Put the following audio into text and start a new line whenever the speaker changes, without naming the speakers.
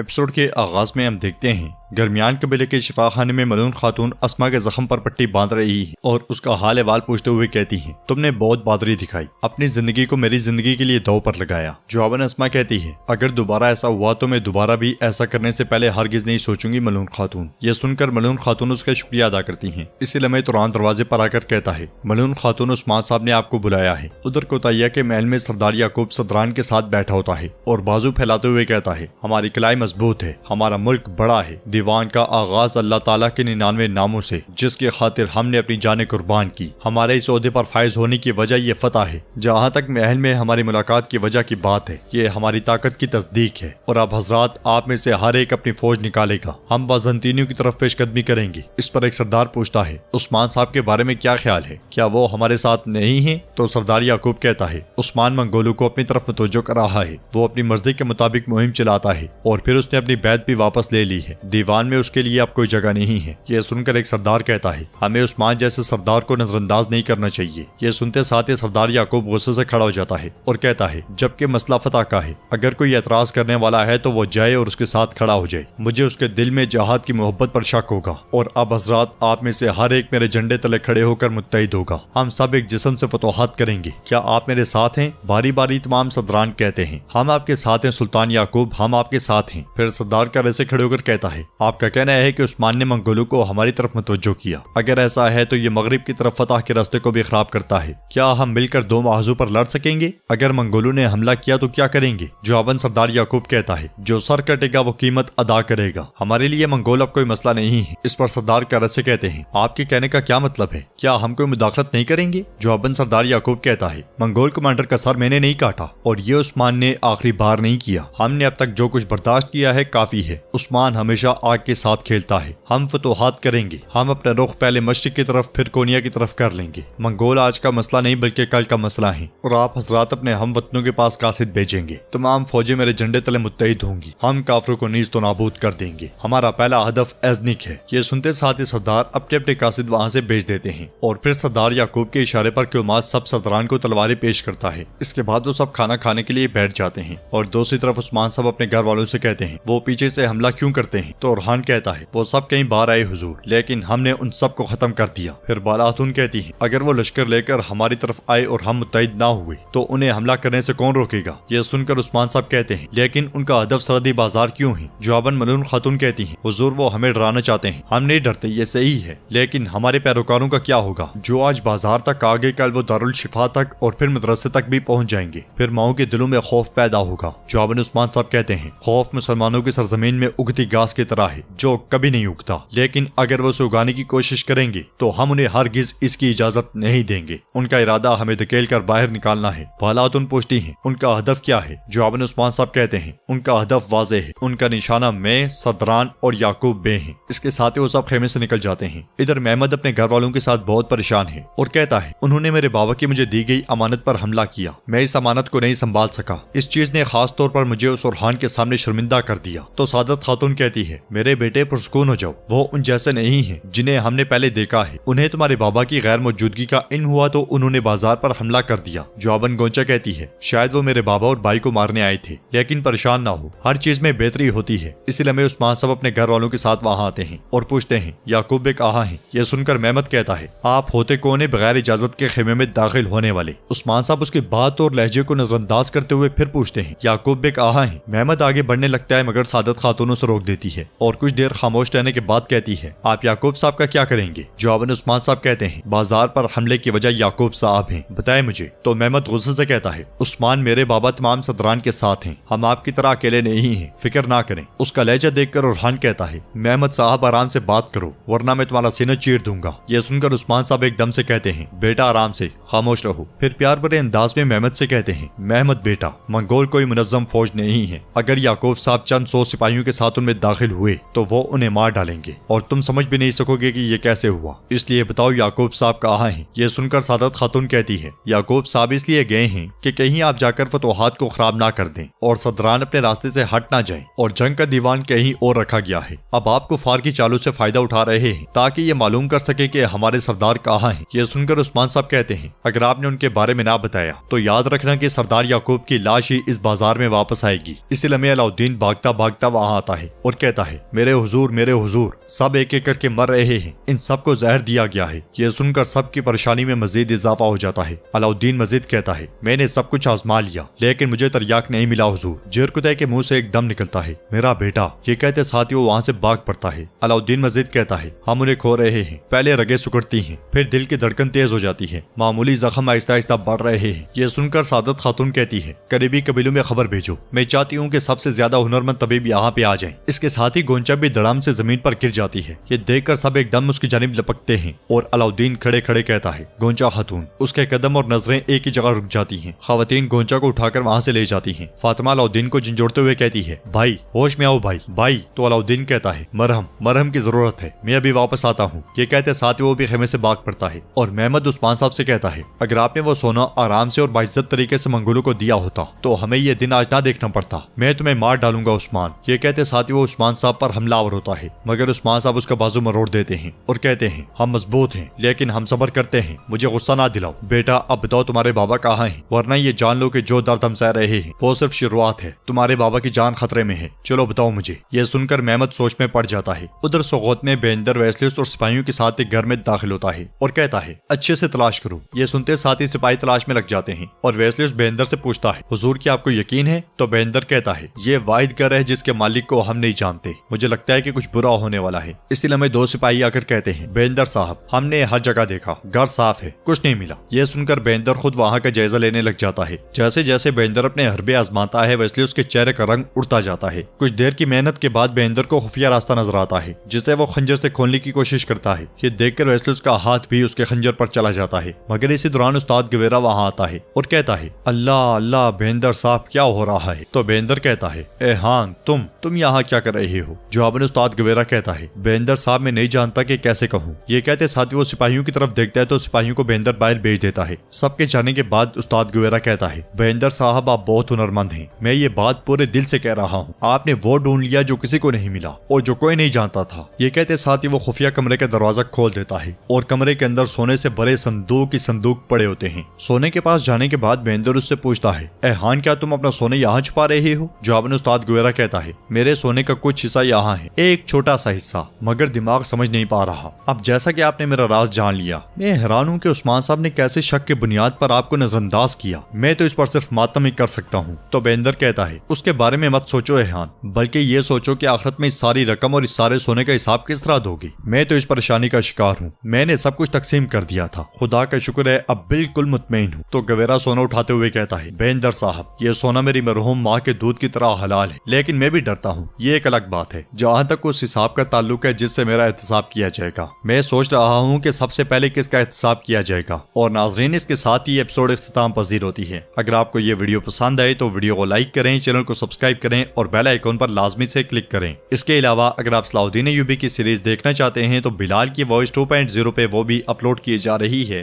Episode के आगाज में हम देखते हैं गर्मियान कबीले के शिफाखाने में मलून खातून अस्मा के जख्म पर पट्टी बांध रही है और उसका हाल अहवाल पूछते हुए कहती है, तुमने बहुत बहादुरी दिखाई, अपनी जिंदगी को मेरी जिंदगी के लिए दांव पर लगाया। जवाबन अस्मा कहती है, अगर दोबारा ऐसा हुआ तो मैं दोबारा भी ऐसा करने से पहले हरगिज नहीं सोचूंगी मलून खातून। यह सुनकर मलून खातून उसका शुक्रिया अदा करती है। इसी लम्हे तुरान दरवाजे पर आकर कहता है, मलून खातून उस्मान साहब ने आपको बुलाया है। उधर कोताहिया के महल में सरदार याकूब सदरान के साथ बैठा होता है और बाजू फैलाते हुए कहता है, हमारी कलाई मजबूत है, हमारा मुल्क बड़ा है। दीवान का आगाज अल्लाह ताला के 99 नामों से जिसके खातिर हमने अपनी जानें कुर्बान की। हमारे इस ओहदे पर फायज होने की वजह ये फतह है। जहाँ तक महल में हमारी मुलाकात की वजह की बात है, ये हमारी ताकत की तस्दीक है और अब हजरात आप में से हर एक अपनी फौज निकालेगा, हम बाज़ंतीनियों की तरफ पेशकदमी करेंगे। इस पर एक सरदार पूछता है, उस्मान साहब के बारे में क्या ख्याल है, क्या वो हमारे साथ नहीं है? तो सरदार याकूब कहता है, उस्मान मंगोलों को अपनी तरफ मुतवज्जो कर रहा है, वो अपनी मर्जी के मुताबिक मुहिम चलाता है और फिर उसने अपनी बैत भी वापस ले ली है। दीवान में उसके लिए अब कोई जगह नहीं है। यह सुनकर एक सरदार कहता है, हमें उस्मान जैसे सरदार को नजरअंदाज नहीं करना चाहिए। यह सुनते साथ ही सरदार याकूब गुस्से से खड़ा हो जाता है और कहता है, जबकि मसला फतह का है, अगर कोई एतराज करने वाला है तो वो जाए और उसके साथ खड़ा हो जाए। मुझे उसके दिल में जहाद की मोहब्बत पर शक होगा और अब हजरात आप में से हर एक मेरे झंडे तले खड़े होकर मुत्तहिद होगा। हम सब एक जिस्म से फतोहात करेंगे। क्या आप मेरे साथ हैं? बारी बारी तमाम सदरान कहते हैं, हम आपके साथ हैं सुल्तान याकूब, हम आपके साथ हैं। फिर सरदार का वैसे खड़े होकर कहता है, आपका कहना है कि उस्मान ने मंगोलों को हमारी तरफ मुतवज्जो किया। अगर ऐसा है तो ये मगरिब की तरफ फतह के रास्ते को भी खराब करता है। क्या हम मिलकर दो महाजों पर लड़ सकेंगे? अगर मंगोलों ने हमला किया तो क्या करेंगे? जवाबन सरदार याकूब कहता है, जो सर कटेगा वो कीमत अदा करेगा। हमारे लिए मंगोल अब कोई मसला नहीं है। इस पर सरदार करत से कहते हैं, आपके कहने का क्या मतलब है? क्या हम कोई मुदाखलत नहीं करेंगे? जवाबन सरदार याकूब कहता है, मंगोल कमांडर का सर मैंने नहीं काटा और ये उस्मान ने आखिरी बार नहीं किया। हमने अब तक जो कुछ बर्दाश्त किया है काफी है। उस्मान हमेशा आग के साथ खेलता है। हम फतोहात करेंगे। हम अपना रुख पहले मशरिक की तरफ फिर कोनिया की तरफ कर लेंगे। मंगोल आज का मसला नहीं बल्कि कल का मसला है और आप हजरात अपने हम वतनों के पास कासिद भेजेंगे। तमाम फौजें मेरे झंडे तले मुत्तहिद होंगी। हम काफरों को नीज तो नाबूद कर देंगे। हमारा पहला हदफ एजनिक है। ये सुनते साथ ही सरदार अपने अपने कासिद वहाँ से भेज देते हैं और फिर सरदार याकूब के इशारे पर क्योमास सब सरदारान को तलवारें पेश करता है। इसके बाद वो सब खाना खाने के लिए बैठ जाते हैं और दूसरी तरफ उस्मान सब अपने घर वालों से कहते हैं, वो पीछे से हमला क्यों करते हैं? तो उरहान कहता है, वो सब कहीं बाहर आए हुजूर, लेकिन हमने उन सब को खत्म कर दिया। फिर बाला खातून कहती है, अगर वो लश्कर लेकर हमारी तरफ आए और हम मुत्तहिद ना हुए तो उन्हें हमला करने से कौन रोकेगा? यह सुनकर उस्मान साहब कहते हैं, लेकिन उनका हदफ सरहदी बाजार क्यों है? जवाबन मलून खातून कहती है, हुजूर वो हमें डराना चाहते हैं। हम नहीं डरते, ये सही है, लेकिन हमारे पैरोकारों का क्या होगा? जो आज बाजार तक आ गए, कल वो दारुल शिफा तक और फिर मदरसे तक भी पहुँच जाएंगे। फिर माओ के दिलों में खौफ पैदा होगा। जवाबन उस्मान साहब कहते हैं, खौफ मुसलमानों की सरजमीन में उगती घास की तरह है जो कभी नहीं उगता, लेकिन अगर वो उसे उगाने की कोशिश करेंगे तो हम उन्हें हरगिज इसकी इजाजत नहीं देंगे। उनका इरादा हमें धकेल कर बाहर निकालना है। बालातुन पूछती हैं, उनका हदफ क्या है? जवाबन उस्मान साहब कहते हैं, उनका हदफ वाज़ेह है। उनका निशाना मैं, सदरान और याकूब बे हैं। इसके साथ ही वो सब खेमे से निकल जाते हैं। इधर महमद अपने घर वालों के साथ बहुत परेशान है और कहता है, उन्होंने मेरे बाबा की मुझे दी गई अमानत पर हमला किया। मैं इस अमानत को नहीं संभाल सका। इस चीज ने खास तौर पर मुझे उस उरहान के सामने शर्मिंदा कर दिया। तो सादत खातून कहती है, मेरे बेटे पुरसकून हो जाओ, वो उन जैसे नहीं है जिन्हें हमने पहले देखा है। उन्हें तुम्हारे बाबा की गैर मौजूदगी का इन हुआ तो उन्होंने बाजार पर हमला कर दिया। जवाबन गोंचा कहती है, शायद वो मेरे बाबा और भाई को मारने आए थे, लेकिन परेशान ना हो, हर चीज में बेहतरी होती है। इसलिए मैं उस्मान साहब अपने घर वालों के साथ वहाँ आते हैं और पूछते हैं, याकूब बे कहाँ हैं? यह सुनकर महमद कहता है, आप होते कौन है बगैर इजाजत के खेमे में दाखिल होने वाले? उस्मान साहब उसकी बात और लहजे को नजरअंदाज करते हुए फिर पूछते हैं, याकूब बे कहाँ हैं? महमद आगे बढ़ने लगता है मगर सादत खातूनों से रोक देती है और कुछ देर खामोश रहने के बाद कहती है, आप याकूब साहब का क्या करेंगे? जवाबन उस्मान साहब कहते हैं, बाजार पर हमले की वजह याकूब साहब हैं, बताए मुझे। तो महमद गुस्से से कहता है, उस्मान मेरे बाबा तमाम सदरान के साथ हैं, हम आपकी तरह अकेले नहीं हैं, फिक्र ना करें। उसका लहजा देखकर उरहान कहता है, महमद साहब आराम से बात करो वरना मैं तुम्हारा सीना चीर दूंगा। यह सुनकर उस्मान साहब एकदम से कहते हैं, बेटा आराम से खामोश रहो। फिर प्यार भरे अंदाज में महमद से कहते हैं, महमद बेटा, मंगोल कोई मुनज्जम फौज नहीं है। अगर याकूब साहब चंद 100 सिपाहियों के साथ उनमें दाखिल हुए हुए तो वो उन्हें मार डालेंगे और तुम समझ भी नहीं सकोगे कि ये कैसे हुआ। इसलिए बताओ याकूब साहब कहाँ हैं? ये सुनकर सादत खातून कहती है, याकूब साहब इसलिए गए हैं कि कहीं आप जाकर फतोहात को खराब ना कर दें और सदरान अपने रास्ते से हट ना जाएं और जंग का दीवान कहीं और रखा गया है। अब आप कुफार की चालों से फायदा उठा रहे हैं ताकि ये मालूम कर सके कि हमारे सरदार कहाँ हैं। ये सुनकर उस्मान साहब कहते हैं, अगर आपने उनके बारे में ना बताया तो याद रखना कि सरदार याकूब की लाश ही इस बाजार में वापस आएगी। इसी लम्हे अलाउद्दीन भागता भागता वहाँ आता है और कहता है, मेरे हुजूर, सब एक एक करके मर रहे हैं, इन सब को जहर दिया गया है। ये सुनकर सबकी परेशानी में मजीद इजाफा हो जाता है। अलाउद्दीन मजीद कहता है, मैंने सब कुछ आजमा लिया लेकिन मुझे तरियाक नहीं मिला हुजूर। जिरकुतै के मुंह से एक दम निकलता है, मेरा बेटा। ये कहते साथ ही वो वहाँ से भाग पड़ता है। अलाउद्दीन मजीद कहता है, हम उन्हें खो रहे हैं। पहले रगे सुकड़ती हैं, फिर दिल की धड़कन तेज हो जाती है, मामूली जख्म आहिस्ता आहिस्ता बढ़ रहे हैं। ये सुनकर सादत खातून कहती है, करीबी कबीलों में खबर भेजो, मैं चाहती हूँ कि सबसे ज्यादा हुनरमंद तबीब यहाँ पे आ जाएं। इसके साथ ही गोंचा भी धड़ाम से जमीन पर गिर जाती है। ये देखकर सब एकदम उसकी जानिब लपकते हैं और अलाउद्दीन खड़े खड़े कहता है, गोंचा खातून। उसके कदम और नजरें एक ही जगह रुक जाती हैं। खवातीन गोंचा को उठाकर वहाँ से ले जाती हैं। फातिमा अलाउद्दीन को झंझोड़ते हुए कहती है, भाई होश में आओ भाई। तो अलाउद्दीन कहता है, मरहम की जरूरत है, मैं अभी वापस आता हूँ। ये कहते साथ ही वो भी खेमे से भाग पड़ता है और मेहमद उस्मान साहब से कहता है, अगर आपने वो सोना आराम से और बाइज्जत तरीके से मंगोलों को दिया होता तो हमें ये दिन आज ना देखना पड़ता। मैं तुम्हें मार डालूंगा उस्मान। ये कहते साथ ही वो उस्मान साहब पर हमलावर होता है मगर उस्मान साहब उसका बाजू मरोड़ देते हैं और कहते हैं, हम मजबूत हैं लेकिन हम सब्र करते हैं, मुझे गुस्सा ना दिलाओ। बेटा अब बताओ तुम्हारे बाबा कहाँ हैं, वरना ये जान लो कि जो दर्द हम सह रहे हैं वो सिर्फ शुरुआत है, तुम्हारे बाबा की जान खतरे में है, चलो बताओ मुझे। ये सुनकर मेहमद सोच में पड़ जाता है। उधर सोगोत में बेंदर वेस्लिस और सिपाहियों के साथ एक घर में दाखिल होता है और कहता है, अच्छे से तलाश करो। ये सुनते साथ ही सिपाही तलाश में लग जाते हैं और वेस्लिस बेंदर से पूछता है, हुजूर क्या आपको यकीन है? तो बेंदर कहता है, ये वाहिद घर है जिसके मालिक को हम नहीं जानते, मुझे लगता है कि कुछ बुरा होने वाला है। इसी लम्हे दो सिपाही आकर कहते हैं, बेंदर साहब हमने हर जगह देखा, घर साफ है, कुछ नहीं मिला। ये सुनकर बेंदर खुद वहाँ का जायजा लेने लग जाता है। जैसे जैसे बेंदर अपने हरबे आजमाता है वैसे उसके चेहरे का रंग उड़ता जाता है। कुछ देर की मेहनत के बाद बेंदर को खुफिया रास्ता नजर आता है जिसे वो खंजर से खोलने की कोशिश करता है। ये देखकर वैसे उसका हाथ भी उसके खंजर पर चला जाता है मगर इसी दौरान उस्ताद गवेरा वहाँ आता है और कहता है, अल्लाह अल्लाह बेंदर साहब क्या हो रहा है? तो बेंदर कहता है, ए हान तुम यहाँ क्या कर रहे हो? जवाबन उस्ताद गवेरा कहता है, बेंदर साहब मैं नहीं जानता कि कैसे कहूँ। ये कहते साथ ही वो सिपाहियों की तरफ देखता है तो सिपाहियों को बेंदर बाहर भेज देता है। सबके जाने के बाद उस्ताद गवेरा कहता है, बेंदर साहब आप बहुत हुनरमंद हैं, मैं ये बात पूरे दिल से कह रहा हूँ। आपने वो ढूंढ लिया जो किसी को नहीं मिला और जो कोई नहीं जानता था। ये कहते साथ ही वो खुफिया कमरे का दरवाजा खोल देता है और कमरे के अंदर सोने से भरे संदूक ही संदूक पड़े होते हैं। सोने के पास जाने के बाद बेंदर उससे पूछता है, ए हान क्या तुम अपना सोने यहाँ छुपा रहे हो? जवाबन उस्ताद गवेरा कहता है, मेरे सोने का कुछ हिस्सा यहाँ है, एक छोटा सा हिस्सा, मगर दिमाग समझ नहीं पा रहा। अब जैसा कि आपने मेरा राज जान लिया, मैं हैरान हूँ कि उस्मान साहब ने कैसे शक की बुनियाद पर आपको नजरअंदाज किया। मैं तो इस पर सिर्फ मातम ही कर सकता हूँ। तो बेंदर कहता है, उसके बारे में मत सोचो एहान, बल्कि ये सोचो कि आखिरत में इस सारी रकम और इस सारे सोने का हिसाब किस तरह दोगे। मैं तो इस परेशानी का शिकार हूँ, मैंने सब कुछ तकसीम कर दिया था, खुदा का शुक्र है अब बिल्कुल मुतमईन हूँ। तो गवेरा सोना उठाते हुए कहता है, बेंदर साहब ये सोना मेरी मरहूम माँ के दूध की तरह हलाल है, लेकिन मैं भी डरता हूँ, ये एक अलग बात है। जहाँ तक उस हिसाब का ताल्लुक है जिससे मेरा एहतसाब किया जाएगा, मैं सोच रहा हूँ कि सबसे पहले किसका एहतसाब किया जाएगा। और नाजरीन इसके साथ ही एपिसोड इख्तिताम पजीर होती है। अगर आपको ये वीडियो पसंद आए तो वीडियो को लाइक करें, चैनल को सब्सक्राइब करें और बेल आइकॉन पर लाजमी से क्लिक करें। इसके अलावा अगर आप सलाहुद्दीन अय्यूबी की सीरीज देखना चाहते हैं तो बिलाल की वॉइस 2.0 पे वो भी अपलोड की जा रही है।